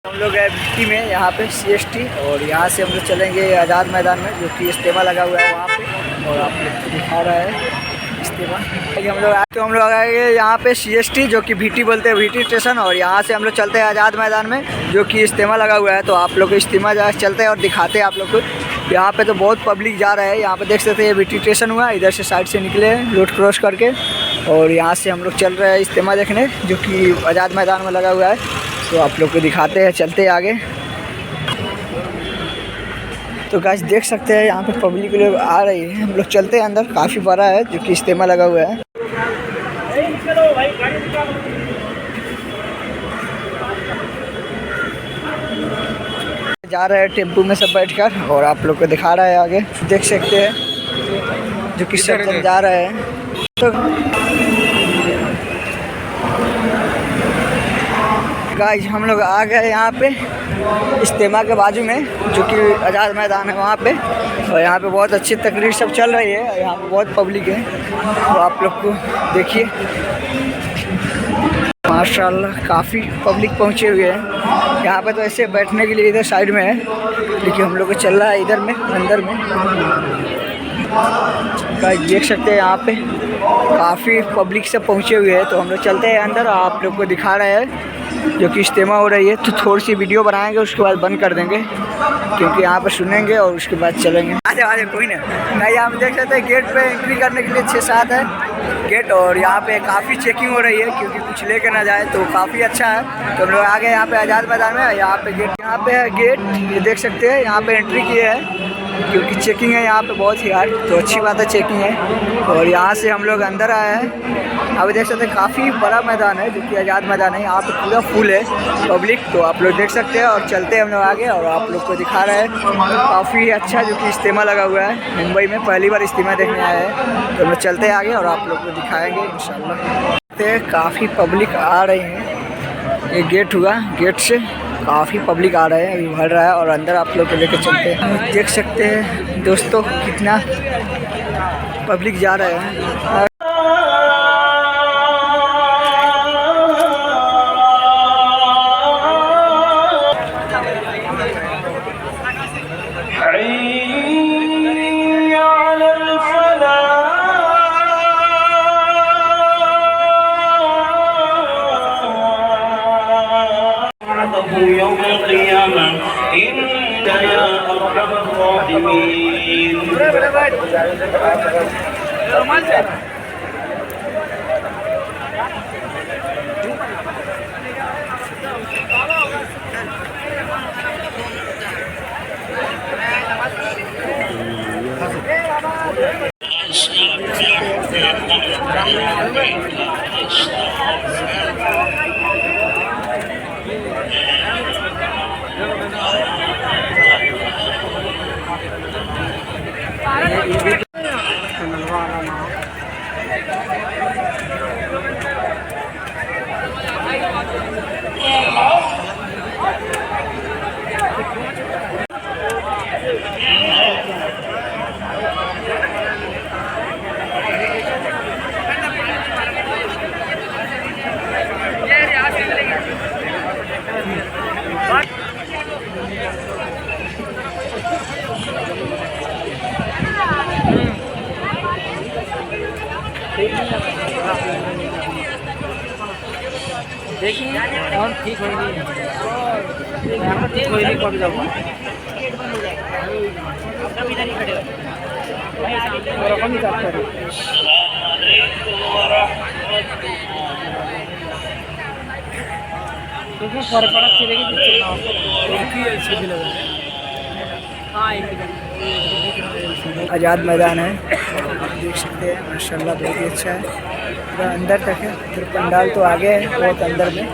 हम लोग है भिट्टी में, यहाँ पे CST, और यहाँ से हम लोग चलेंगे आज़ाद मैदान में जो कि इस्तेमा लगा हुआ है वहाँ पे, और आप लोग को दिखा रहा है इस्तेमा। हम लोग आएंगे यहाँ पे CST जो कि भिट्टी बोलते हैं, भिट्टी स्टेशन, और यहाँ से हम लोग चलते हैं आज़ाद मैदान में जो कि इस्तेमा लगा हुआ है। तो आप लोग को इस्तेमा चलते हैं और दिखाते हैं आप लोग को। यहाँ पे तो बहुत पब्लिक जा रहा है, यहाँ पे देख सकते हैं भिट्टी स्टेशन हुआ, इधर से साइड से निकले रोड क्रॉस करके, और यहाँ से हम लोग चल रहे हैं इस्तेमा देखने जो कि आज़ाद मैदान में लगा हुआ है। तो आप लोग को दिखाते हैं, चलते हैं आगे। तो गाइस देख सकते हैं यहाँ पे पब्लिक लोग आ रही है, हम लोग चलते हैं अंदर, काफ़ी बड़ा है जो कि इस्तेमा लगा हुआ है। जा रहे हैं टेम्पू में सब बैठकर, और आप लोग को दिखा रहा है आगे, देख सकते हैं जो कि सब जन जा रहे हैं। तो गाइस हम लोग आ गए यहाँ पे इस्तेमा के बाजू में जो कि आज़ाद मैदान है वहाँ पे, और यहाँ पे बहुत अच्छी तकरीर सब चल रही है, यहाँ पे बहुत पब्लिक है। तो आप लोग को देखिए माशाल्लाह काफ़ी पब्लिक पहुँचे हुए हैं यहाँ पे। तो ऐसे बैठने के लिए इधर साइड में है, लेकिन हम लोग को चल रहा है इधर में अंदर में। गाइस देख सकते हैं यहाँ पे काफ़ी पब्लिक सब पहुँचे हुए हैं। तो हम लोग चलते हैं अंदर, आप लोग को दिखा रहे हैं जो कि इस्तेमा हो रही है। तो थोड़ी सी वीडियो बनाएंगे, उसके बाद बंद कर देंगे क्योंकि यहाँ पर सुनेंगे और उसके बाद चलेंगे। आजे कोई नहीं, यहाँ पे देख सकते हैं गेट पे एंट्री करने के लिए 6-7 है गेट, और यहाँ पे काफ़ी चेकिंग हो रही है क्योंकि कुछ लेके ना जाए, तो काफ़ी अच्छा है। तो हम लोग आ गए यहाँ पे आज़ाद मैदान में, यहाँ पे गेट, यहाँ पे है गेट, ये देख सकते हैं यहाँ पे एंट्री किए हैं क्योंकि चेकिंग है यहाँ पे बहुत ही हार्ड। तो अच्छी बात है चेकिंग है, और यहाँ से हम लोग अंदर आए हैं। अभी देख सकते हैं काफ़ी बड़ा मैदान है जो कि आज़ाद मैदान है, यहाँ पे पूरा फुल है पब्लिक। तो आप लोग देख सकते हैं, और चलते हैं हम लोग आगे, और आप लोग को दिखा रहे हैं काफ़ी अच्छा जो कि इस्तेमा लगा हुआ है। मुंबई में पहली बार इस्तेमा देखने आए हैं, तो हम लोग चलते हैं आगे और आप लोग को दिखाएँगे इंशाल्लाह। काफ़ी पब्लिक आ रही है, ये गेट हुआ, गेट से काफ़ी पब्लिक आ रहे हैं, अभी भर रहा है, और अंदर आप लोग को लेकर चलते हैं। देख सकते हैं दोस्तों कितना पब्लिक जा रहे हैं। يوم القيامة إنك يا أرحم الراحمين. देखिए और ठीक होगी, ठीक होगी, कब जाऊँगा रकम ही काट कर देखिए फर्क पड़ा आज़ाद मैदान है, देख सकते हैं माशाल्लाह बहुत ही अच्छा है, पूरा अंदर तक है। फिर पंडाल तो आगे है बहुत अंदर में,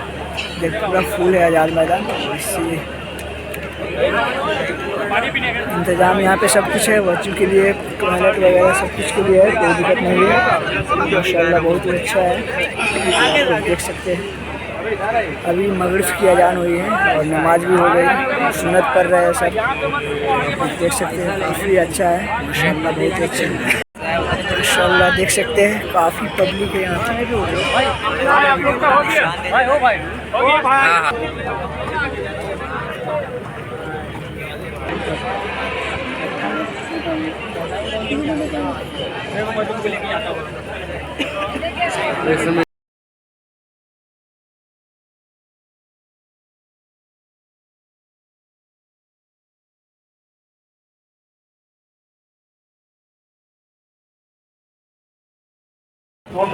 देख पूरा फूल है आज़ाद मैदान। इससे इंतज़ाम यहाँ पे सब कुछ है, बच्चों के लिए टॉयलेट वगैरह सब कुछ के लिए है, कोई दिक्कत नहीं है माशाल्लाह बहुत ही अच्छा है। देख सकते हैं अभी मगरिब की अजान हुई है और नमाज भी हो गई, सुन्नत पढ़ रहे हैं सब, देख सकते हैं काफ़ी अच्छा है माशाल्लाह बहुत अच्छा है माशाल्लाह। देख सकते हैं काफ़ी पब्लिक है यहाँ पे। घूम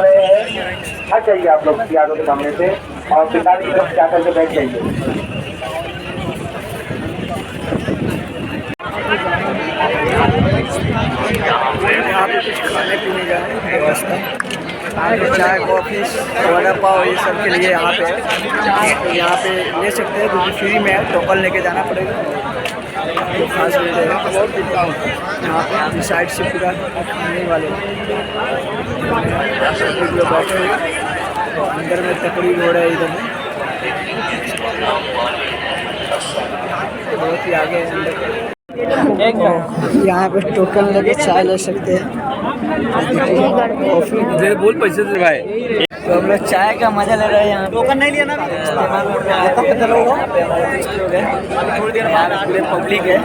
रहे हैं, हट जाइए आप लोग प्यादों के सामने से और पिताजी की तरफ जाकर के बैठ जाइए। यहाँ पे कुछ खाने पीने का व्यवस्था, चाय कॉफ़ी वड़ा पाव ये सब के लिए यहाँ पे तो यहाँ पे ले सकते हैं, क्योंकि फ्री में है, टोकन लेके जाना पड़ेगा। तो खास मिलते हैं यहाँ पे साइड से पूरा खाने वाले लोग बैठे हुए, तो अंदर में तकरीब हो रहा है, इधर में बहुत ही आगे है अंदर। यहाँ पे टोकन लेके चाय ले सकते हैं, कॉफी बोल पैसे दे भाई। तो हम लोग चाय का मजा ले रहे हैं यहाँ। टोकन नहीं लिया ना, पूरे पब्लिक है,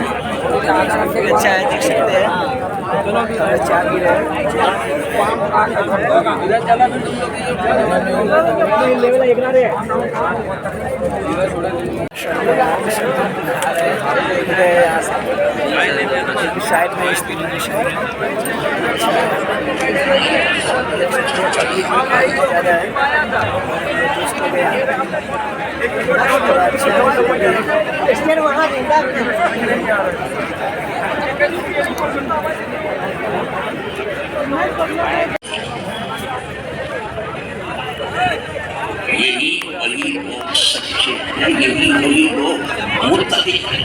चाय देख सकते हैं, चाय पी रहे साइड में यही वही लोग सच्चे हैं, यही वही लोग मुत्तकी हैं।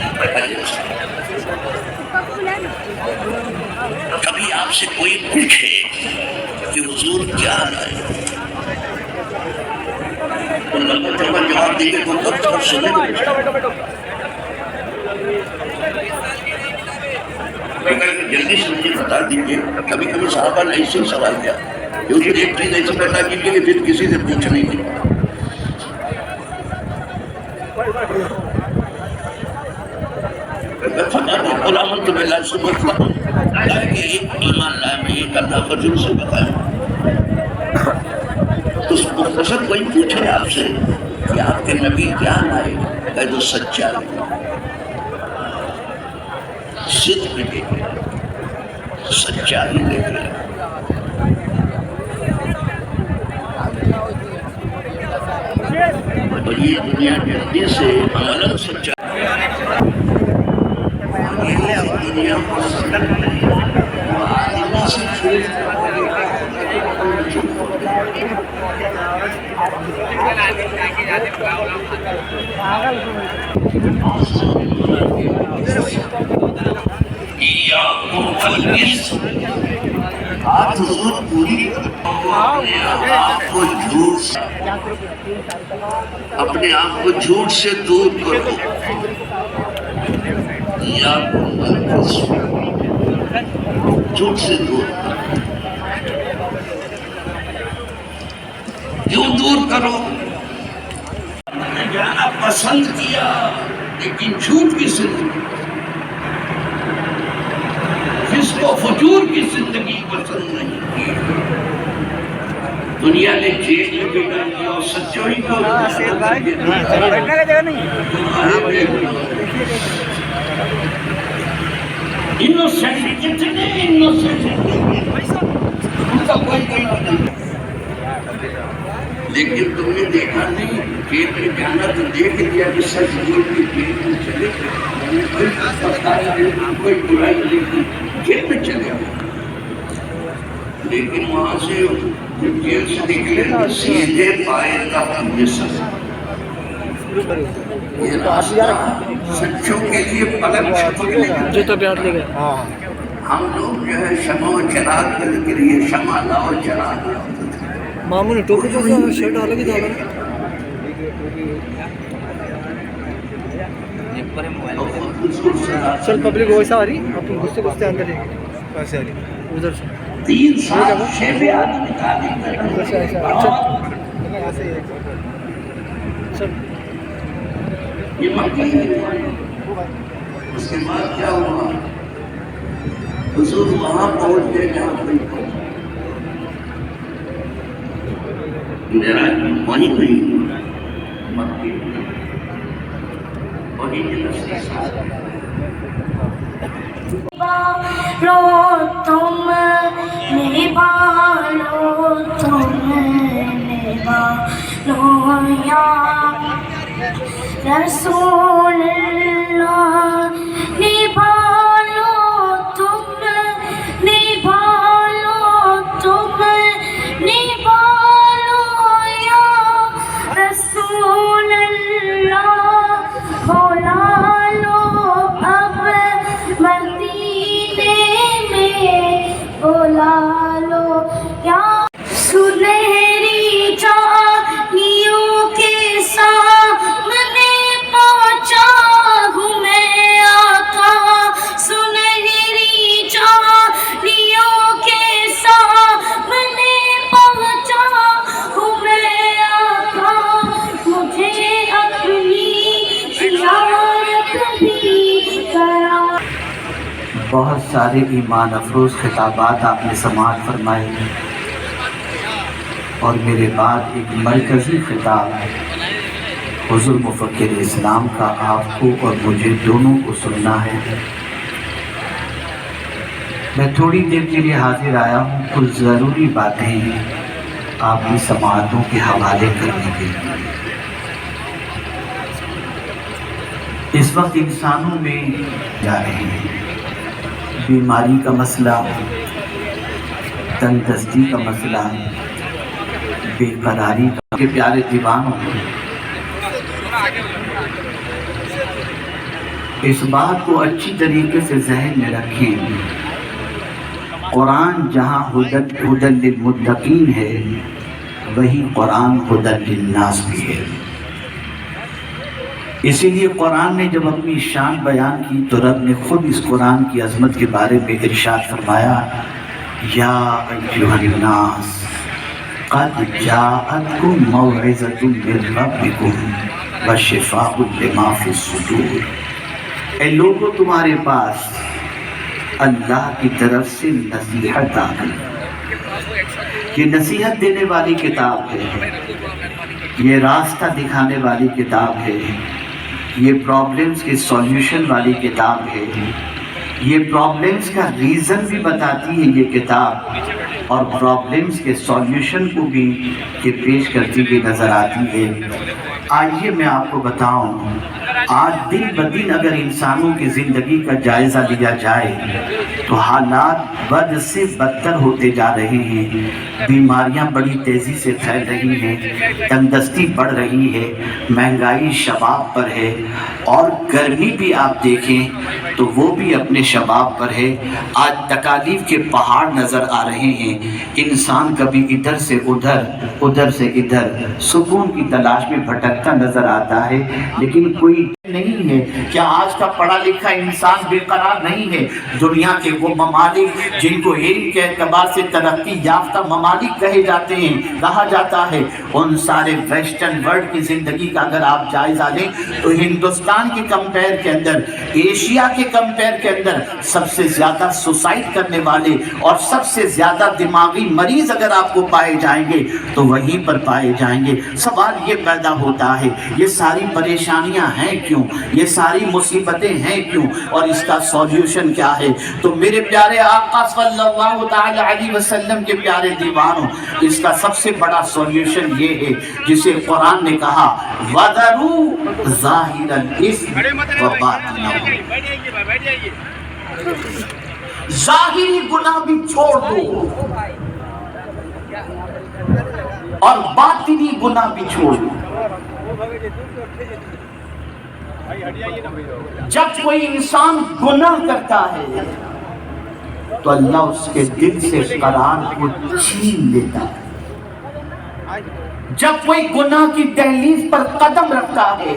कभी आपसे कोई पूछे कि हुजूर क्या लाए, तो लगभग जवाब देंगे तो बहुत सुने। जल्दी से मुझे बता दीजिए, कभी कभी साहबा ने ऐसे ही सवाल किया, हुजूर एक चीज ऐसी बता दीजिए कि फिर किसी से पूछ नहीं थी। गुलामन तो बिल्लाह से मतलब ईमान लाया, मैं ये करना फजूल से बताया। तो मुख्तसर कोई पूछे आपसे कि आपके नबी क्या लाए, कह दो सच्चा सिद्ध लेके, सच्चाई लेके। और ये दुनिया जल्दी से अमलन सच्चा दुनिया अपने आप को झूठ से दूर करो, या झूठ से दूर। क्यों दूर करो? जाना पसंद किया, लेकिन झूठ की जिंदगी, जिसको फजूर की जिंदगी पसंद नहीं की, दुनिया ने जेल में भी डाल दिया और सच्चाई को बैठने का जगह नहीं। इनोसेंट कितने इनोसेंट, उनका कोई नहीं। लेकिन तुमने देखा नहीं, जेल में जाना तो देख लिया कि सच बोल के जेल में चले, कोई बुराई नहीं, जेल में चले गए। लेकिन वहां से जेल से निकले सीधे पाएगा अपने सर। ये रास्ता सच्चों के लिए पलक झपकने जो तो प्यार ले गए। हम लोग जो है शमा चराग के लिए शमा लाओ चराग लाओ। मामू ने टोपी को शर्ट अलग ही डाला। चल पब्लिक वैसा आ रही, अपन घुसते घुसते अंदर ही कैसे आ रही उधर से 3 साल 6 आदमी ऐसा ऐसे चल। ये मक्की है। उसके बाद क्या हुआ? हुजूर वहां पहुंच गए जहां कोई मेरा वहीं हुई मक्के वहीं के लो तुम निभालो तुम निभालो या रसूल अल्लाह निभालो तुम निभालो तुम निभालो या रसूल अल्लाह बुला लो अब मदीने में बुला लो या सुनहरी चांदियों के सामने पहुंचा हूँ मैं आका सुनहरी चांदियों के सामने पहुंचा हूँ मैं आका मुझे अपनी जियारत भी करा। बहुत सारे ईमान अफरोज़ खिताबात आपने समाअत फरमाए और मेरे बाद एक मरकज़ी खिताब हुज़ूर मुफ़क्किर इस्लाम का आपको और मुझे दोनों को सुनना है। मैं थोड़ी देर के लिए हाजिर आया हूँ कुछ ज़रूरी बातें आपकी समाअतों के हवाले करने के लिए। इस वक्त इंसानों में जा रहे हैं बीमारी का मसला, तंदुरुस्ती का मसला, बेकरारी का। के प्यारे दीवानों, इस बात को अच्छी तरीके से ज़हन में रखें, कुरान जहाँ हुदल लिलमुत्तकीन है वही कुरान हुदल लिन्नास भी है। इसीलिए कुरान ने जब अपनी शान बयान की तो रब ने खुद इस कुरान की अज़मत के बारे में इरशाद फरमाया, या अय्युहन्नास क़द जाअतकुम मौइज़तुम मिन रब्बिकुम व शिफ़ाउन लिमा फ़िस्सुदूर। ऐ लोगों, तुम्हारे पास अल्लाह की तरफ से नसीहत आ गई। ये नसीहत देने वाली किताब है, ये रास्ता दिखाने वाली किताब है, ये प्रॉब्लम्स के सॉल्यूशन वाली किताब है, ये प्रॉब्लम्स का रीज़न भी बताती है ये किताब, और प्रॉब्लम्स के सॉल्यूशन को भी ये पेश करती हुई नज़र आती है। आइए मैं आपको बताऊं, आज दिन ब दिन अगर इंसानों की ज़िंदगी का जायज़ा लिया जाए तो हालात बद से बदतर होते जा रहे हैं। बीमारियां बड़ी तेज़ी से फैल रही हैं, तंदुरुस्ती बढ़ रही है, महंगाई शबाब पर है, और गर्मी भी आप देखें तो वो भी अपने शबाब पर है। आज तकालीफ के पहाड़ नज़र आ रहे हैं। इंसान कभी इधर से उधर, उधर से इधर सुकून की तलाश में भटकता नज़र आता है, लेकिन कोई नहीं है। क्या आज का पढ़ा लिखा इंसान बेकरार नहीं है? दुनिया के वो ममालिक जिनको इल्म के एतबार से तरक्की याफ्ता ममालिक कहे जाते हैं, कहा जाता है, उन सारे वेस्टर्न वर्ल्ड की ज़िंदगी का अगर आप जायज़ा लें तो हिंदुस्तान के कंपेयर के अंदर, एशिया के कंपेयर के अंदर सबसे ज़्यादा सुसाइड करने वाले और सबसे ज़्यादा दिमागी मरीज़ अगर आपको पाए जाएंगे तो वहीं पर पाए जाएंगे। सवाल ये पैदा होता है, ये सारी परेशानियां हैं क्यों, ये सारी मुसीबतें हैं क्यों, और इसका सॉल्यूशन क्या है? तो मेरे प्यारे आका सल्लल्लाहु ताला अलैहि वसल्लम के प्यारे दीवानों, इसका सबसे बड़ा सॉल्यूशन ये है जिसे कुरान ने कहा, वदरू ज़ाहिरल इस्म व बातिनहु। ज़ाहिरी गुनाह भी छोड़ दो और बातिनी गुनाह भी छोड़ दो। जब कोई इंसान गुनाह करता है तो अल्लाह उसके दिल से करार को छीन लेता है। जब कोई गुनाह की दहलीज पर कदम रखता है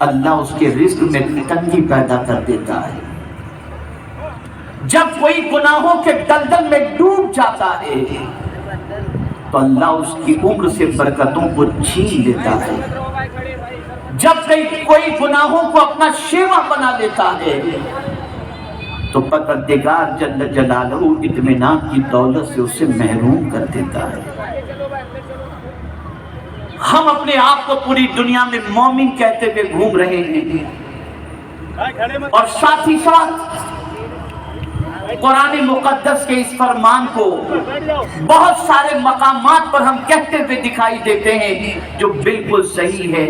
अल्लाह उसके रिस्क में तंगी पैदा कर देता है। जब कोई गुनाहों के दलदल में डूब जाता है तो अल्लाह उसकी उम्र से बरकतों को छीन लेता है। जब कोई गुनाहों को अपना शेवा बना लेता है تو پروردگار جل جلالہ اطمینان کی دولت سے اسے محروم کر دیتا ہے۔ ہم اپنے آپ کو پوری دنیا میں مومن کہتے ہوئے گھوم رہے ہیں، اور ساتھ ہی ساتھ قرآن مقدس کے اس فرمان کو بہت سارے مقامات پر ہم کہتے ہوئے دکھائی دیتے ہیں جو بالکل صحیح ہے،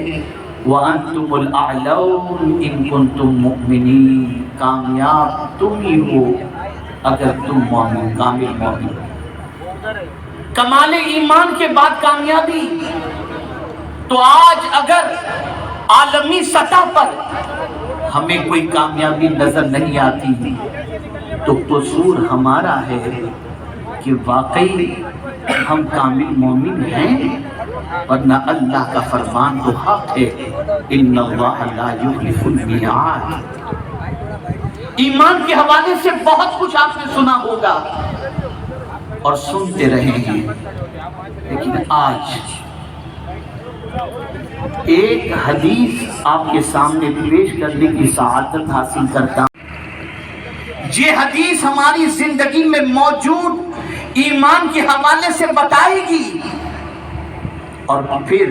وَأَنْتُمُ الْأَعْلَوْنَ إِن كُنْتُم مُؤْمِنِينَ، کامیاب تم ہی ہو اگر تم مومن، کامل مومن۔ کمال ایمان کے بعد کامیابی، تو آج اگر عالمی سطح پر ہمیں کوئی کامیابی نظر نہیں آتی تو قصور ہمارا ہے کہ واقعی ہم کامل مومن ہیں، ورنہ اللہ کا فرمان تو حق ہے، ان اللہ لا یخلف المیعاد۔ ایمان کے حوالے سے بہت کچھ آپ نے سنا ہوگا اور سنتے رہے ہیں، لیکن آج ایک حدیث آپ کے سامنے پیش کرنے کی سعادت حاصل کرتا ہوں۔ یہ حدیث ہماری زندگی میں موجود ایمان کے حوالے سے بتائے گی، اور پھر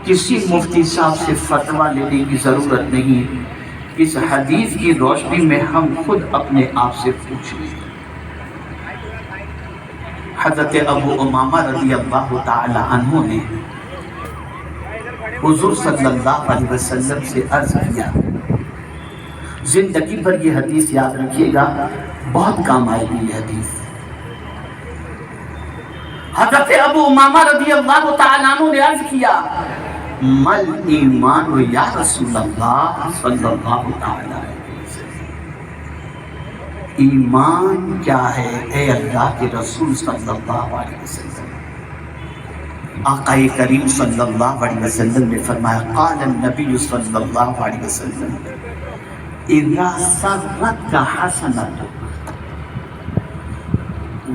کسی مفتی صاحب سے فتویٰ لینے کی ضرورت نہیں، اس حدیث کی روشنی میں ہم خود اپنے آپ سے پوچھیں۔ حضرت ابو امامہ رضی اللہ تعالی عنہ نے حضور صلی اللہ علیہ وسلم سے عرض کیا، زندگی بھر یہ حدیث یاد رکھیے گا، بہت کام آئے گی یہ حدیث۔ حضرت ابو امامہ رضی اللہ تعالی عنہ نے عرض کیا، مل ایمان یا رسول اللہ صلی اللہ تعالی علیہ وسلم، ایمان کیا ہے اے اللہ کے رسول صلی اللہ علیہ وسلم؟ آقا کریم صلی اللہ علیہ وسلم نے فرمایا، قال النبی صلی اللہ علیہ وسلم، اذا سرتک حسنتک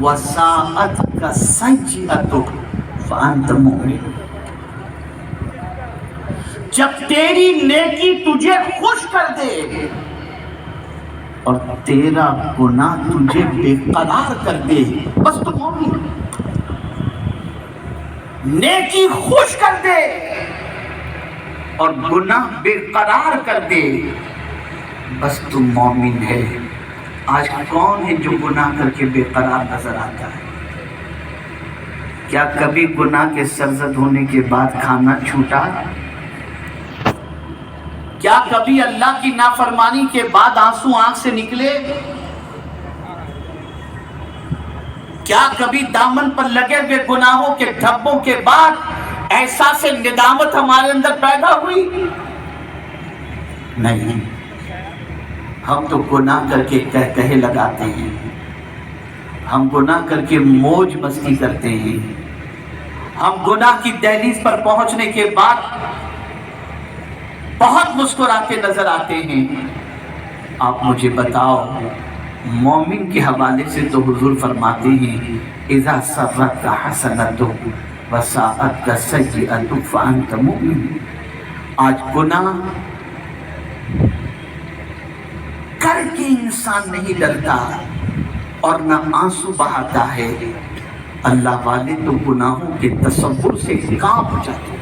وساءتک سیئتک فانت مؤمن۔ جب تیری نیکی تجھے خوش کر دے اور تیرا گناہ تجھے بے قرار کر دے، بس تو مومن۔ نیکی خوش کر دے اور گناہ بے قرار کر دے، بس تم مومن ہے۔ آج کون ہے جو گناہ کر کے بے قرار نظر آتا ہے؟ کیا کبھی گناہ کے سرزد ہونے کے بعد کھانا چھوٹا؟ کیا کبھی اللہ کی نافرمانی کے بعد آنسو آنکھ سے نکلے؟ کیا کبھی دامن پر لگے ہوئے گناہوں کے دھبوں کے بعد احساس ندامت ہمارے اندر پیدا ہوئی؟ نہیں، ہم تو گناہ کر کے کہے لگاتے ہیں، ہم گناہ کر کے موج مستی کرتے ہیں، ہم گناہ کی دہلیز پر پہنچنے کے بعد بہت مسکراتے نظر آتے ہیں۔ آپ مجھے بتاؤ، مومن کے حوالے سے تو حضور فرماتے ہیں، اذا سرتک حسنتک وساءتک سیئتک فانت مؤمن۔ آج گناہ کر کے انسان نہیں ڈرتا اور نہ آنسو بہاتا ہے، اللہ والے تو گناہوں کے تصور سے کانپ جاتے ہیں۔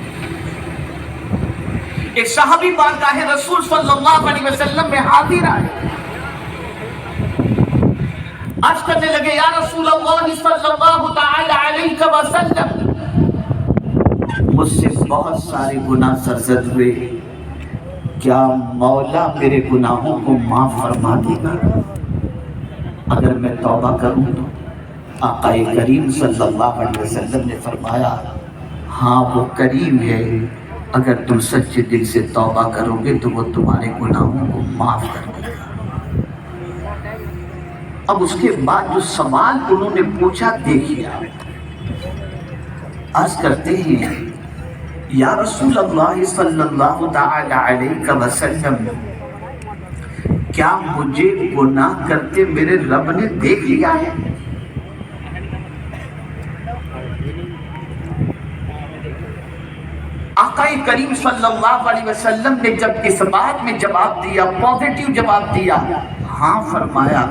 ایک صحابی بارگاہ رسول صلی اللہ علیہ وسلم میں حاضر آئے، عرض کرنے لگے، یا رسول اللہ صلی اللہ تعالی علیہ وسلم، مجھ سے بہت سارے گناہ سرزد ہوئے، کیا مولا میرے گناہوں کو معاف فرما دے گا اگر میں توبہ کروں تو؟ آقا کریم صلی اللہ علیہ وسلم نے فرمایا، ہاں وہ کریم ہے، اگر تم سچے دل سے توبہ کرو گے تو وہ تمہارے گناہوں کو معاف کر دے گا۔ اب اس کے بعد جو سوال انہوں نے پوچھا دیکھیے، عرض کرتے ہیں، یا رسول اللہ صلی اللہ تعالی علیہ وسلم، کیا مجھے گناہ کرتے میرے رب نے دیکھ لیا ہے؟ آقا کریم صلی اللہ علیہ وسلم نے جب اس بات میں جواب دیا، پازیٹیو جواب دیا، ہاں فرمایا،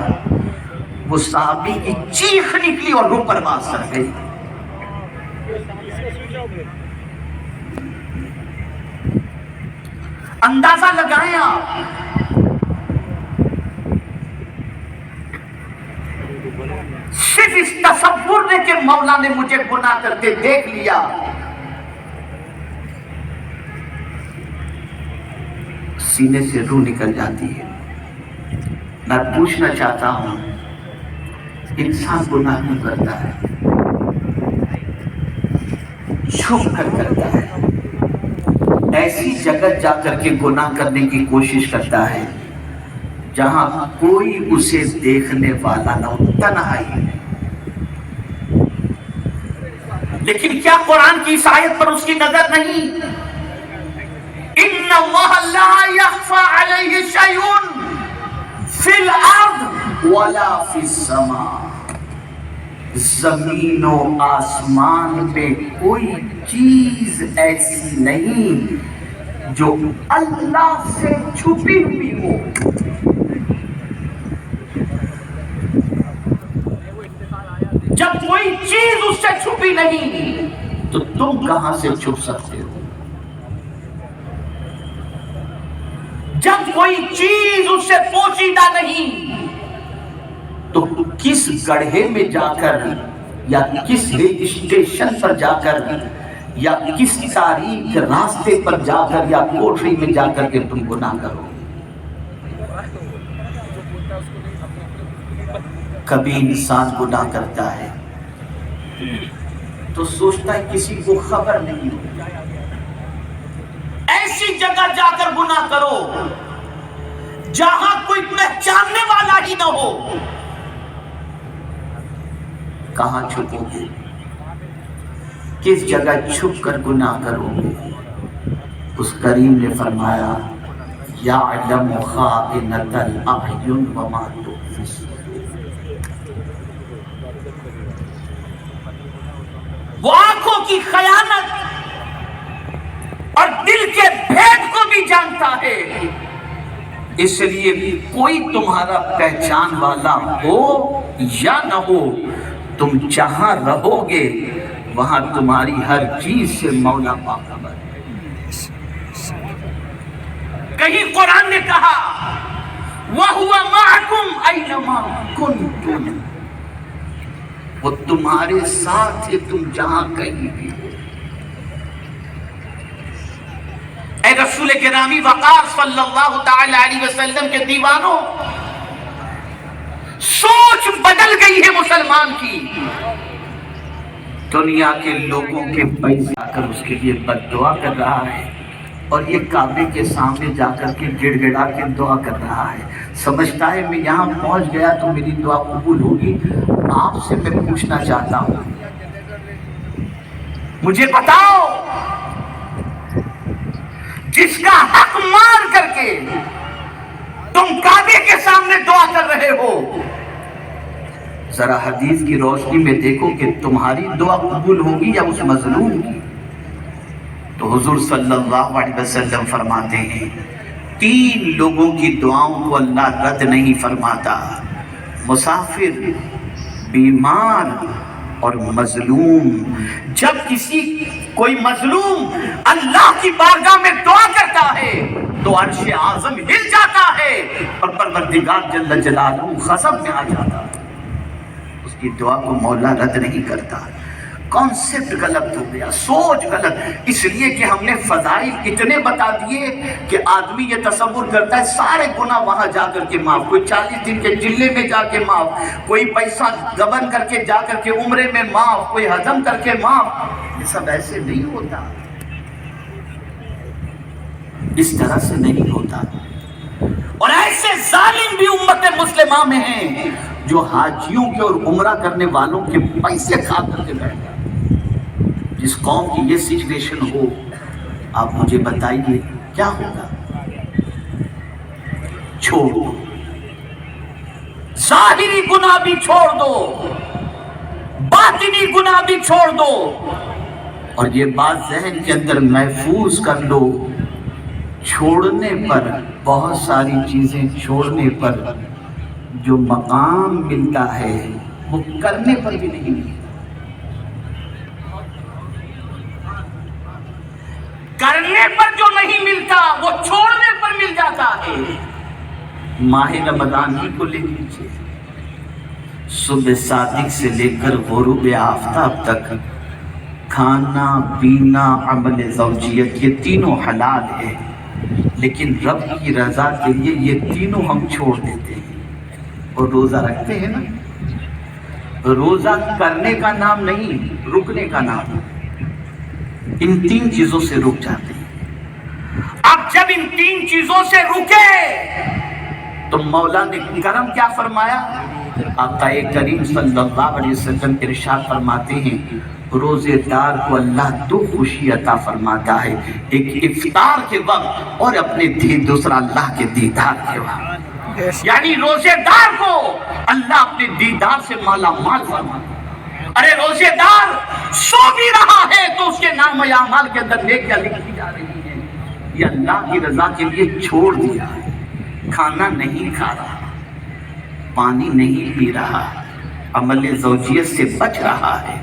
وہ صحابی کی چیخ نکلی اور روح پرواز کر گئی۔ اندازہ لگائیں آپ، صرف اس تصور نے کہ مولا نے مجھے گناہ کرتے دیکھ لیا، سینے سے روح نکل جاتی ہے۔ میں پوچھنا چاہتا ہوں، انسان گناہ کیوں کرتا ہے؟ چھپ کر کرتا ہے، ایسی جگہ جا کر کے گناہ کرنے کی کوشش کرتا ہے جہاں کوئی اسے دیکھنے والا نہ ہو، تنہائی۔ لیکن کیا قرآن کی اس آیت پر اس کی نظر نہیں؟ ان اللہ لا یخفی علیہ شیء فی الارض ولا فی السماء، زمین و آسمان پہ کوئی چیز ایسی نہیں جو اللہ سے چھپی ہوئی ہو۔ جب کوئی چیز اس سے چھپی نہیں تو تم کہاں سے چھپ سکتے ہو؟ جب کوئی چیز اس سے پوشیدہ نہیں تو کس گڑھے میں جا کر یا کس ریل اسٹیشن پر جا کر یا کس تاریخ راستے پر جا کر یا کوٹری میں جا کر کے تم گناہ کرو؟ کبھی انسان گناہ کرتا ہے تو سوچتا ہے کسی کو خبر نہیں ہو۔ ایسی جگہ جا کر گناہ کرو جہاں کوئی پہچاننے والا ہی نہ ہو۔ کہاں چھپو گے؟ کس جگہ چھپ کر گناہ کرو گے؟ اس کریم نے فرمایا، یعلم خائنۃ الاعین وما تخفی الصدور۔ وہ آنکھوں کی خیانت اور دل کے بھید کو بھی جانتا ہے، اس لیے کوئی تمہارا پہچان والا ہو یا نہ ہو، تم جہاں رہو گے وہاں تمہاری ہر چیز سے مولا باخبر ہے۔ کہیں قرآن نے کہا وَهُوَ مَعَكُمْ أَيْنَمَا كُنْتُمْ، وہ تمہارے ساتھ ہے تم جہاں کہیں بھی ہو۔ اے رسول گرامی وقار صلی اللہ تعالی علیہ وسلم کے دیوانوں، سوچ بدل گئی ہے مسلمان کی۔ دنیا کے لوگوں کے پیسے آ کر اس کے لیے بد دعا کر رہا ہے، اور یہ کعبے کے سامنے جا کر کے گڑ گڑا کے دعا کر رہا ہے، سمجھتا ہے میں یہاں پہنچ گیا تو میری دعا قبول ہوگی۔ آپ سے میں پوچھنا چاہتا ہوں، مجھے بتاؤ، جس کا حق مار کر کے تم کعبے کے سامنے دعا کر رہے ہو، ذرا حدیث کی روشنی میں دیکھو کہ تمہاری دعا قبول ہوگی یا اس مظلوم کی؟ تو حضور صلی اللہ علیہ وسلم فرماتے ہیں، 3 لوگوں کی دعاؤں کو اللہ رد نہیں فرماتا، مسافر، بیمار اور مظلوم۔ جب کوئی مظلوم اللہ کی بارگاہ میں دعا کرتا ہے تو عرش اعظم ہل جاتا ہے اور پروردگار جل جلالہ غضب میں آ جاتا ہے، اس کی دعا کو مولا رد نہیں کرتا۔ کانسیپٹ غلط ہو گیا، سوچ غلط، اس لیے کہ ہم نے فضائل اتنے بتا دیے کہ آدمی یہ تصور کرتا ہے سارے گناہ وہاں جا کر کے معاف، کوئی 40 دن کے جلے میں جا کے معاف، کوئی پیسہ گبن کر کے جا کر کے عمرے میں معاف، کوئی ہضم کر کے معاف۔ یہ سب ایسے نہیں ہوتا، اس طرح سے نہیں ہوتا۔ اور ایسے ظالم بھی امت مسلمہ میں ہیں جو حاجیوں کے اور عمرہ کرنے والوں کے پیسے کھا کر کے بیٹھ گئے۔ جس قوم کی یہ سچویشن ہو، آپ مجھے بتائیے کیا ہوگا؟ چھوڑ دو، ظاہری گناہ بھی چھوڑ دو، باطنی گناہ بھی چھوڑ دو، اور یہ بات ذہن کے اندر محفوظ کر لو، چھوڑنے پر، بہت ساری چیزیں چھوڑنے پر جو مقام ملتا ہے وہ کرنے پر بھی نہیں ملتا. کرنے پر جو نہیں ملتا وہ چھوڑنے پر مل جاتا ہے. ماہ رمضان ہی کو لے لیجیے، صبح صادق سے لے کر غروب آفتاب تک کھانا پینا عمل زوجیت یہ تینوں حلال ہے، لیکن رب کی رضا کے لیے یہ تینوں ہم چھوڑ دیتے ہیں. اور روزہ رکھتے ہیں نا، روزہ کرنے کا نام نہیں، رکنے کا نام. ان تین چیزوں سے رک جاتے ہیں. اب جب ان تین چیزوں سے رکے تو مولا نے کرم کیا فرمایا؟ آقا کریم صلی اللہ علیہ وسلم ارشاد فرماتے ہیں روزے دار کو اللہ دو خوشی عطا فرماتا ہے، ایک افطار کے وقت اور اپنے دوسرا اللہ کے دیدار کے وقت. یعنی روزے دار کو اللہ اپنے دیدار سے مالا مال فرماتا ہے. ارے روزے دار سو بھی رہا ہے تو اس کے نام اعمال کے اندر نیکیاں لکھی جا رہی ہیں. یہ اللہ کی رضا کے لیے چھوڑ دیا ہے. کھانا نہیں کھا رہا، پانی نہیں پی رہا، عمل زوجیت سے بچ رہا ہے،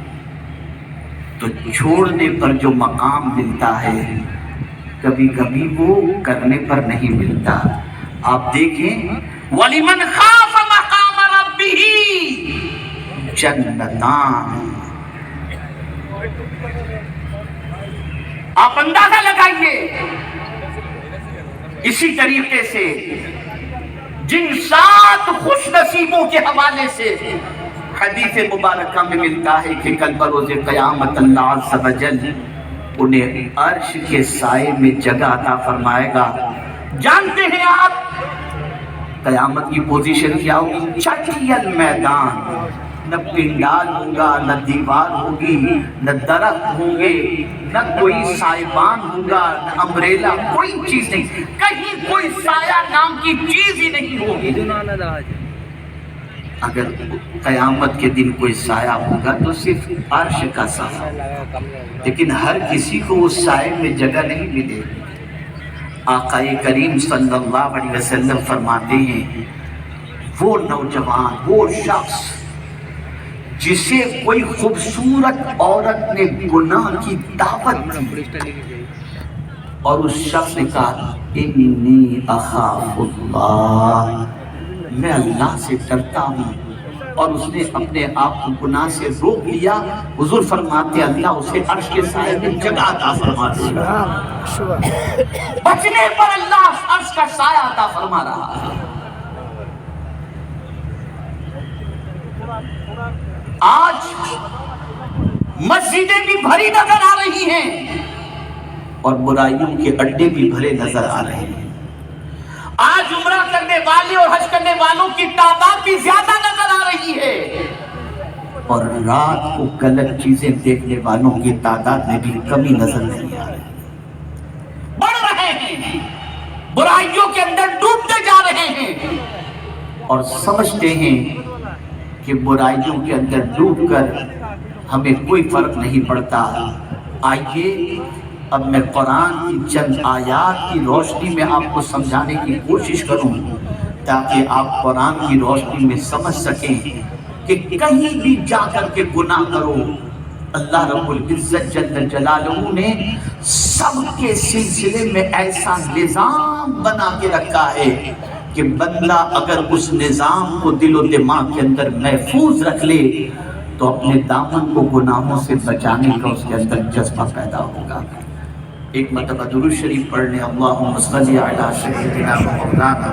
تو چھوڑنے پر جو مقام ملتا ہے کبھی کبھی وہ کرنے پر نہیں ملتا. آپ دیکھیں وَلِمَنْ خَافَ مَقَامَ رَبِّهِ جنتان. آپ اندازہ لگائیے اسی طریقے سے جن 7 خوش نصیبوں کے حوالے سے حدیث مبارکہ میں ملتا ہے کہ کل بروز قیامت اللہ عز و جل انہیں عرش کے سائے میں جگہ عطا فرمائے گا. جانتے ہیں آپ قیامت کی پوزیشن کیا ہوگی؟ چٹیل میدان، نہ پنڈال ہوگا، نہ دیوار ہوگی، نہ درخت ہوں گے، نہ کوئی سائبان ہوگا، نہ امبریلا، کوئی چیز نہیں، کہیں کوئی سایہ نام کی چیز ہی نہیں ہوگی. اگر قیامت کے دن کوئی سایہ ہوگا تو صرف عرش کا سایہ، لیکن ہر کسی کو اس سائے میں جگہ نہیں ملے. آقا کریم صلی اللہ علیہ وسلم فرماتے ہیں وہ نوجوان، وہ شخص جسے کوئی خوبصورت عورت نے گناہ کی دعوت دی اور اس شخص نے کہا انی اخاف اللہ، میں اللہ سے ڈرتا ہوں، اور اس نے اپنے آپ کو گناہ سے روک لیا، حضور فرماتے اللہ اسے عرش کے سائے میں جگہ عطا فرماتے ہیں. بچنے پر اللہ عرش کا سایہ عطا فرما رہا ہے. آج مسجدیں بھی بھری نظر آ رہی ہیں اور برائیوں کے اڈے بھی بھرے نظر آ رہے ہیں. آج عمرہ کرنے والے اور حج کرنے والوں کی تعداد بھی زیادہ نظر آ رہی ہے اور رات کو غلط چیزیں دیکھنے والوں کی تعداد میں بھی کمی نظر نہیں آ رہی. بڑھ رہے ہیں، برائیوں کے اندر ڈوبتے جا رہے ہیں اور سمجھتے ہیں کہ برائیوں کے اندر ڈوب کر ہمیں کوئی فرق نہیں پڑتا. آئیے اب میں قرآن کی چند آیات کی روشنی میں آپ کو سمجھانے کی کوشش کروں تاکہ آپ قرآن کی روشنی میں سمجھ سکیں کہ کہیں بھی جا کر کے گناہ کرو، اللہ رب العزت جل جلالہ نے سب کے سلسلے میں ایسا نظام بنا کے رکھا ہے کہ بندہ اگر اس نظام کو دل و دماغ کے اندر محفوظ رکھ لے تو اپنے دامن کو گناہوں سے بچانے کا اس کے اندر جذبہ پیدا ہوگا. ایک مرتبہ درود شریف پڑھ لیں. اللہم صلی علی سیدنا مولانا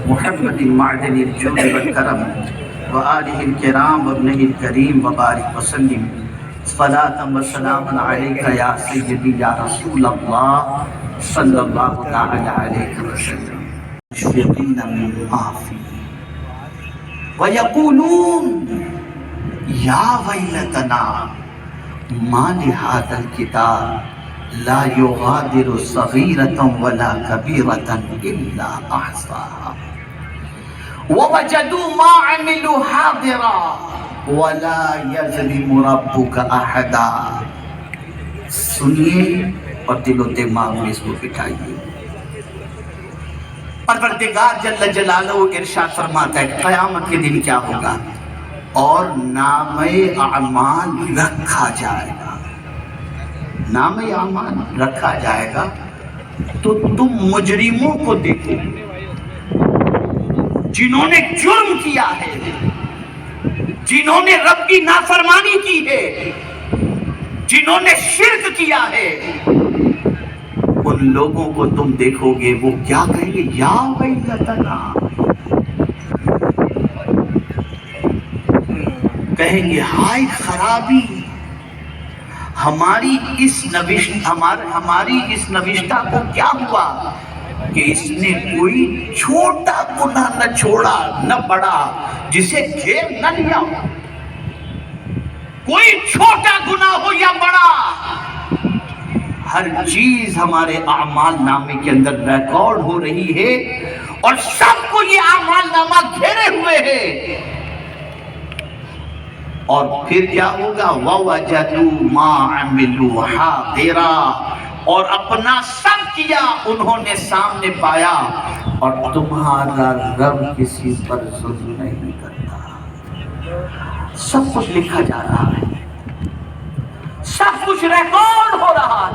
محمد معدن الجود والکرم وآلہ الکرام وابنہ الکریم وبارک وسلم صلاۃ و سلام علیک یا سیدی یا رسول اللہ صلی اللہ تعالی علیہ وسلم. مشفقین مما فیہ ویقولون یا ویلتنا ما لہذا الکتاب لا یغادر صغیرة ولا کبیرة الا احصاها ووجدوا ما عملوا حاضرا ولا یظلم ربک احدا. سنیے اور دل و دماغ میں اس کو بٹھائیے. परवरदिगार जल्ल जलालहू इरशाद फरमाता है क़यामत के दिन क्या होगा, और नामे अमाल रखा जाएगा, नामे अमाल रखा जाएगा। तो तुम मुजरिमों को देखो जिन्होंने जुर्म किया है, जिन्होंने रब की नाफरमानी की है, जिन्होंने शिर्क किया है, उन लोगों को तुम देखोगे वो क्या कहेंगे, या वैलतना, कहेंगे हाय खराबी, हमारी इस नविश्ता को क्या हुआ कि इसने कोई छोटा गुनाह न छोड़ा न बड़ा, जिसे घेर न लिया, कोई छोटा गुनाह हो या बड़ा, हर चीज हमारे आमाल नामे के अंदर रिकॉर्ड हो रही है और सबको ये आमाल नामा घेरे हुए है। और फिर क्या होगा, ववजदू मा अमिलू हादिरा, और अपना सब किया उन्होंने सामने पाया, और तुम्हारा रब किसी पर जुल्म नहीं करता। सब कुछ लिखा जा रहा है, सब कुछ रिकॉर्ड हो रहा है।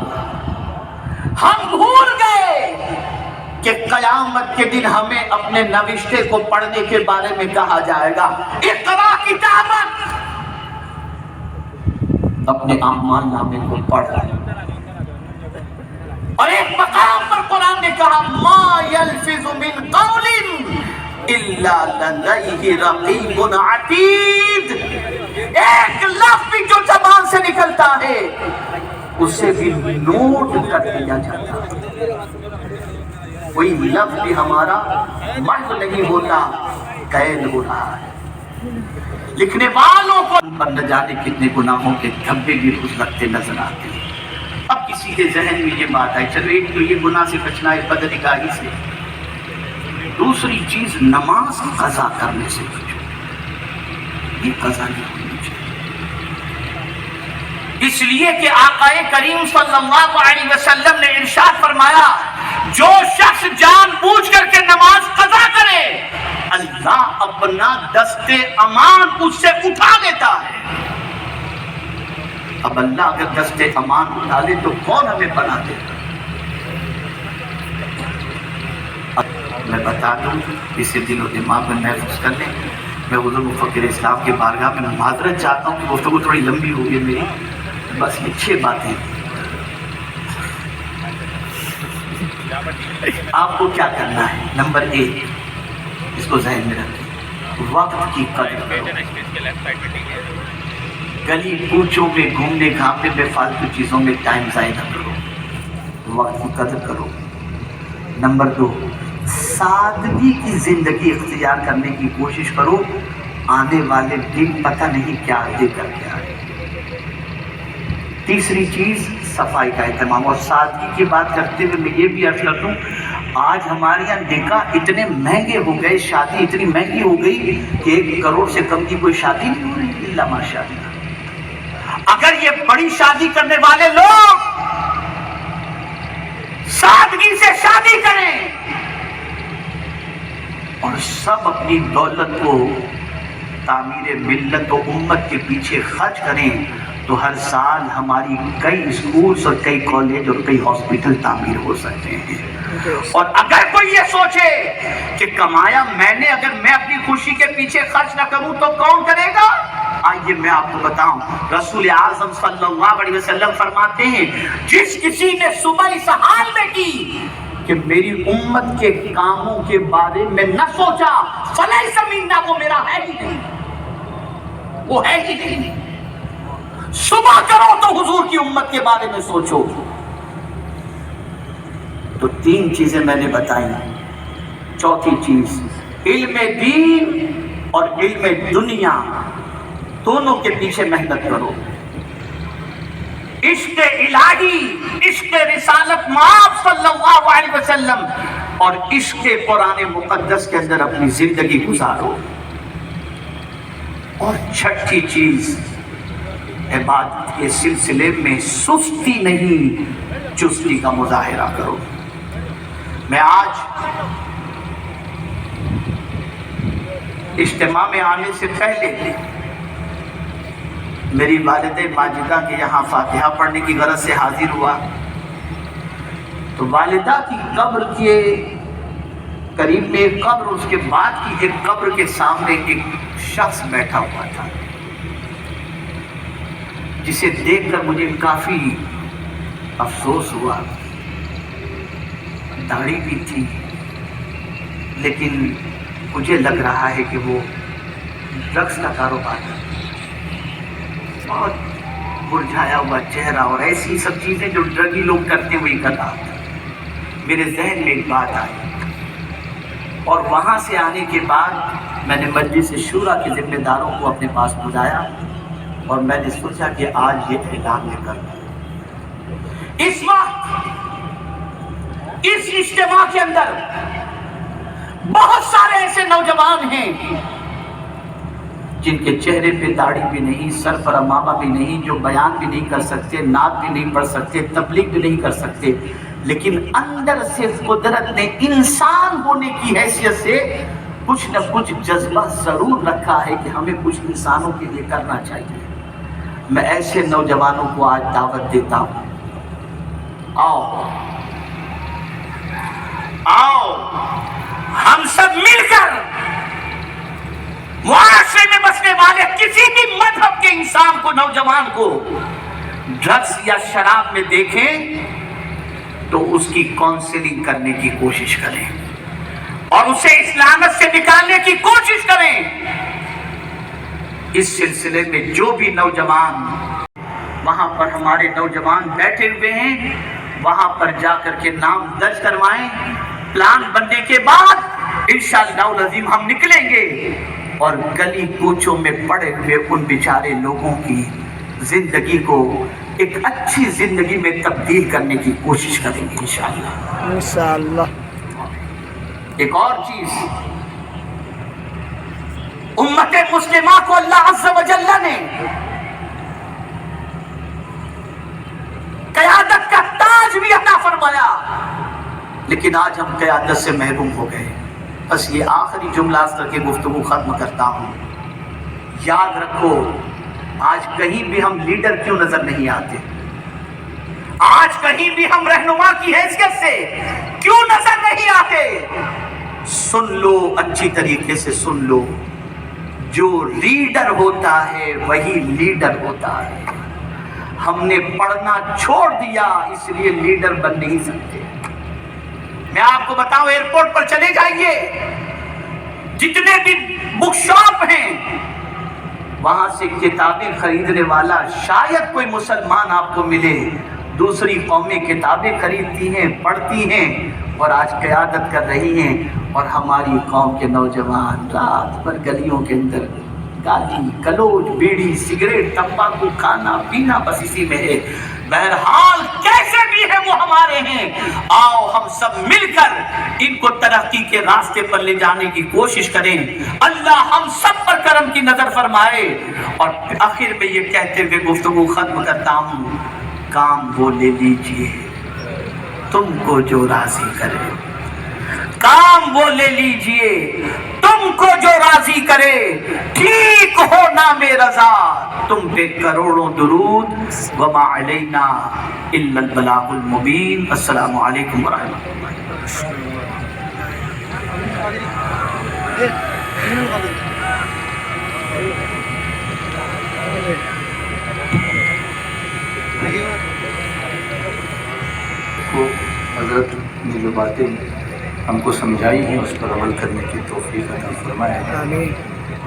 हम भूल गए कि क़यामत के दिन हमें अपने नविश्ते को पढ़ने के बारे में कहा जाएगा, इक़रा किताबक, अपने अमाल नामे को पढ़। और एक मकाम पर कुरान ने कहा मा यल्फिज़ु मिन क़ौलिन इल्ला लदैहि रक़ीबुन अतीद, एक लफ्ज़ भी जो ज़बान से निकलता है उसे भी नोट कर लिया जाता है। कोई लफ्ज़ भी हमारा महज़ नहीं होता, कैद हो रहा है। लिखने वालों को पर न जाने कितने गुनाहों के धब्बे भी रोज लगते नजर आते हैं। अब किसी के जहन में ये बात आई, चलो एक तो ये गुनाह से बचना है बदनिगाही से, दूसरी चीज नमाज कज़ा करने से बचो, ये कज़ा नहीं होनी चाहिए। इसलिए कि आक़ाए करीम सल्लल्लाहु अलैहि वसल्लम ने इरशाद फरमाया, जो शख्स जानबूझ करके नमाज कज़ा करे, अल्लाह अपना दस्ते अमान उससे उठा लेता है। अब अल्लाह अगर दस्ते अमान उठा ले तो कौन हमें बना देगा। मैं बता दूं, इसे दिल और दिमाग में महफूज कर लें। मैं हुज़ूर मुफ़क्किर इस्लाम के बारगाह में माज़रत चाहता हूँ कि गुफ्तगू थोड़ी लंबी हो गई मेरी, बस ये 6 बातें। आपको क्या करना है, नंबर 1, इसको ज़हन में रखें, वक्त की कदर करो। गली कूचों में घूमने घामने में फालतू चीज़ों में टाइम ज़ाया न करो, वक्त की कदर करो। नंबर 2, सादगी की ज़िंदगी इख्तियार करने की कोशिश करो, आने वाले दिन पता नहीं क्या लेकर के आए। तीसरी चीज़ सफाई का एहतमाम। और सादगी की बात करते हुए मैं ये भी अर्ज़ कर दूँ, आज हमारे यहाँ निकाह इतने महंगे हो गए, शादी इतनी महंगी हो गई कि 1 करोड़ से कम की कोई शादी नहीं हो रही, इल्ला माशाअल्लाह। अगर ये बड़ी शादी करने वाले लोग सादगी से शादी करें और सब अपनी दौलत को तामीर मिल्लत और उम्मत के पीछे खर्च करें, तो हर साल हमारी कई स्कूल्स और कई कॉलेज और कई हॉस्पिटल तामीर हो सकते हैं। और अगर कोई ये सोचे कि कमाया मैंने, अगर मैं अपनी खुशी के पीछे खर्च न करूं तो कौन करेगा? आइए मैं आपको बताऊं, रसूल आज़म सल्लल्लाहु अलैहि वसल्लम फरमाते हैं, जिस किसी ने सुबह इस हाल में की कि मेरी उम्मत के कामों के बारे में न सोचा, फलैसा मिन्ना, वो मेरा है ही नहीं, वो है ही नहीं। सुबह करो तो हुजूर की उम्मत के बारे में सोचो। तो 3 चीजें मैंने बताई। चौथी चीज, इल्म दीन और इल्म दुनिया दोनों के पीछे मेहनत करो। इश्क़ इलाही, इश्क़ रिसालत माब सल्लल्लाहु अलैहि वसल्लम और इश्क़ कुरान मुक़द्दस के अंदर अपनी जिंदगी गुजारो। और छठी चीज, इबादत के सिलसिले में सुस्ती नहीं, चुस्ती का मुजाहिरा करो। मैं आज इज्तिमा में आने से पहले मेरी वालिद माजिदा के यहाँ फातिहा पढ़ने की गरज से हाजिर हुआ तो वालिदा की कब्र के करीब में एक कब्र, उसके बाद की एक कब्र के सामने एक शख्स बैठा हुआ था जिसे देखकर मुझे काफ़ी अफसोस हुआ। दाढ़ी भी थी लेकिन मुझे लग रहा है कि वो ड्रग्स का कारोबार है। बहुत मुरझाया हुआ चेहरा और ऐसी सब चीज़ें जो ड्रगी लोग करते हुए कर रहा था। मेरे जहन में एक बात आई और वहाँ से आने के बाद मैंने मजलिस शूरा के जिम्मेदारों को अपने पास बुलाया और मैंने सोचा कि आज ये ऐलान में कर दूं। इस वक्त इस इज्तिमा के अंदर बहुत सारे ऐसे नौजवान हैं जिनके चेहरे पे दाढ़ी भी नहीं, सर पर अमामा भी नहीं, जो बयान भी नहीं कर सकते, नात भी नहीं पढ़ सकते, तबलीग भी नहीं कर सकते, लेकिन अंदर से कुदरत ने इंसान होने की हैसियत से कुछ न कुछ जज्बा जरूर रखा है कि हमें कुछ इंसानों के लिए करना चाहिए। मैं ऐसे नौजवानों को आज दावत देता हूँ, आओ आओ हम सब मिलकर मुआशरे में बसने वाले किसी भी मजहब के इंसान को, नौजवान को ड्रग्स या शराब में देखें तो उसकी काउंसलिंग करने की कोशिश करें और उसे इस लानत से निकालने की कोशिश करें। इस सिलसिले में जो भी नौजवान वहां पर हमारे नौजवान बैठे हुए हैं वहां पर जाकर के नाम दर्ज करवाएं। प्लान बनने के बाद इंशाअल्लाह अज़ीम हम निकलेंगे और गली कूचों में पड़े हुए उन बेचारे लोगों की जिंदगी को एक अच्छी जिंदगी में तब्दील करने की कोशिश करेंगे इंशाअल्लाह। इंशाअल्लाह। एक और चीज, उम्मत मुस्लिमा को अल्लाह अज़्ज़ व जल्ल ने क़यादत का ताज भी अता फरमाया, लेकिन आज हम क़यादत से महरूम हो गए। बस ये आखिरी जुमला करके गुफ्तगू खत्म करता हूँ। याद रखो, आज कहीं भी हम लीडर क्यों नजर नहीं आते, आज कहीं भी हम रहनुमा की हैसियत से क्यों नजर नहीं आते। सुन लो, अच्छी तरीके से सुन लो, जो लीडर होता है वही लीडर होता है। हमने पढ़ना छोड़ दिया इसलिए लीडर बन नहीं सकते। मैं आपको बताऊं, एयरपोर्ट पर चले जाइए, जितने भी बुक शॉप हैं वहां से किताबें खरीदने वाला शायद कोई मुसलमान आपको मिले। दूसरी कौमें किताबें खरीदती हैं, पढ़ती हैं और आज क़यादत कर रही हैं, और हमारी कौम के नौजवान रात भर गलियों के अंदर गाली गलोच, बीड़ी, सिगरेट, तंबाकू, खाना पीना, बस इसी में है। बहरहाल कैसे भी है वो हमारे हैं। आओ हम सब मिलकर इनको तरक्की के रास्ते पर ले जाने की कोशिश करें। अल्लाह हम सब पर करम की नजर फरमाए। और आखिर में ये कहते हुए गुफ्तगू खत्म करता हूँ, काम वो ले लीजिए तुमको जो राजी करे, काम वो ले लीजिए तुमको जो राजी करे, ठीक हो ना में रजा, तुम पे करोड़ों दुरूद, वमा अलैना इल्लल बलागुल मुबीन। अस्सलामु अलैकुम व रहमतुल्लाहि को हज़रत ने जो बातें हमको समझाई हैं उस पर अमल करने की तौफीक अता फरमाए।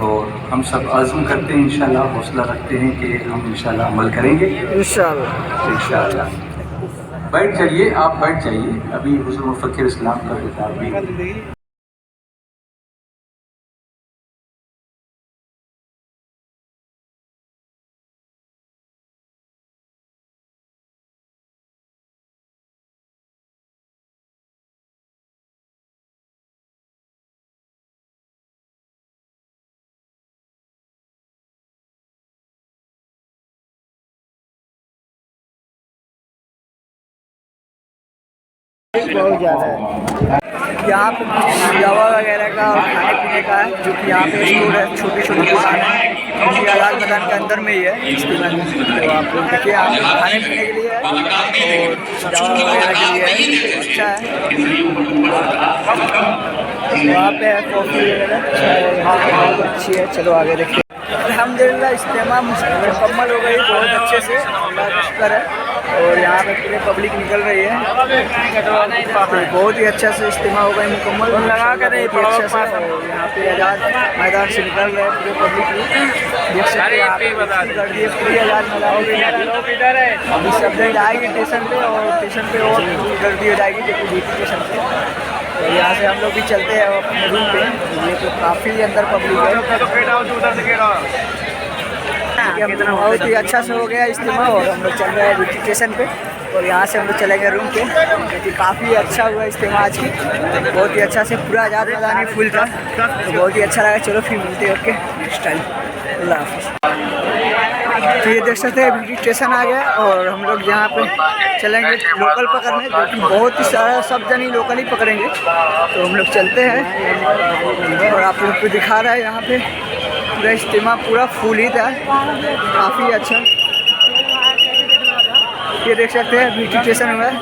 और हम सब आज़म करते हैं, इंशाल्लाह हौसला रखते हैं कि हम इंशाल्लाह अमल करेंगे इंशाल्लाह। बैठ जाइए, आप बैठ जाइए, अभी हुज़ूर मुफ़क्किर इस्लाम का खिताब भी बहुत ज़्यादा है। यहाँ पे दवा वगैरह का और खाने पीने का है, जो कि यहाँ पे स्टोर है, छोटी छोटी दुकान है, जो कि आज़ाद मैदान के अंदर में ही है इस्तेमा में। तो आप लोग देखिए, यहाँ पे खाने पीने के लिए है और दवा वगैरह के लिए है, अच्छा है। वहाँ पे है कॉफ़ी वगैरह, चाय अच्छी है। चलो आगे देखिए। अल्हम्दुलिल्लाह इस्तेमा मुकम्मल हो गई बहुत अच्छे से, अल्लाह का शुक्र है। और यहाँ पे पूरे पब्लिक निकल रही है, तो बहुत ही अच्छा से इस्तेमा हो गई मुकम्मल, लगा कर अच्छा से। और यहाँ पे आज़ाद मैदान से निकल रहे हैं पूरे पब्लिक, देख सकते हैं कर दिए पूरी आज़ाद मैदान। अभी सब जगह जाएगी स्टेशन पे, और स्टेशन पे और कर दी जाएगी जो कि बीटी स्टेशन पे। तो यहाँ से हम लोग भी चलते हैं अपने रूम पे। ये तो काफ़ी अंदर पब्लिक है, बहुत ही अच्छा से हो गया इस्तेमा। और हम लोग चल रहे हैं बीटी स्टेशन पे, और यहाँ से हम लोग चले गए रूम पे, क्योंकि काफ़ी अच्छा हुआ इस्तेमा आज की, बहुत ही अच्छा से। पूरा आज़ाद मैदान ही फुल था, तो बहुत ही अच्छा लगा। चलो फिर मिलते हैं, ओके नेक्स्ट टाइम, अल्लाह हाफिज़। तो ये देख सकते हैं बीटी स्टेशन आ गया, और हम लोग यहाँ पे चलेंगे लोकल पकड़ने, जो कि बहुत ही सारा सब जन ही लोकल ही पकड़ेंगे। तो हम लोग चलते हैं, और आप लोग को दिखा रहा है यहाँ पे पूरा इस्तेमा पूरा फुल ही था, काफ़ी अच्छा। ये देख सकते हैं बीटी स्टेशन हुआ है,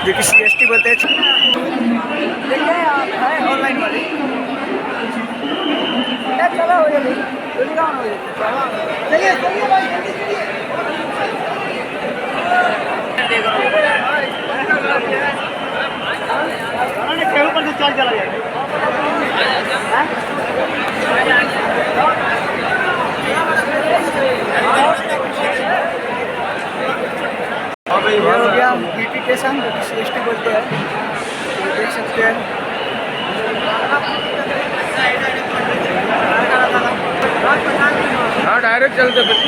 जो कि CST बोलते हैं। देखिए आप है ऑनलाइन वाले, चलो हो जाए, चलिए चलिए भाई, चल चला जाए। ये हो गया बीटी स्टेशन, जो कि CST बोलते हैं, तो देख सकते हैं। हाँ डायरेक्ट चलते फिर।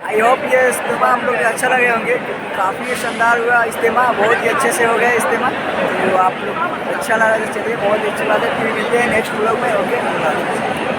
आई होप ये इस्तेमा हम लोग अच्छा लगे होंगे, काफ़ी शानदार हुआ इस्तेमा, बहुत ही अच्छे से हो गया इस्तेमा। तो आप लोग अच्छा लगा तो चलिए, बहुत अच्छी बात है। फिर मिलते हैं नेक्स्ट व्लॉग में, ओके।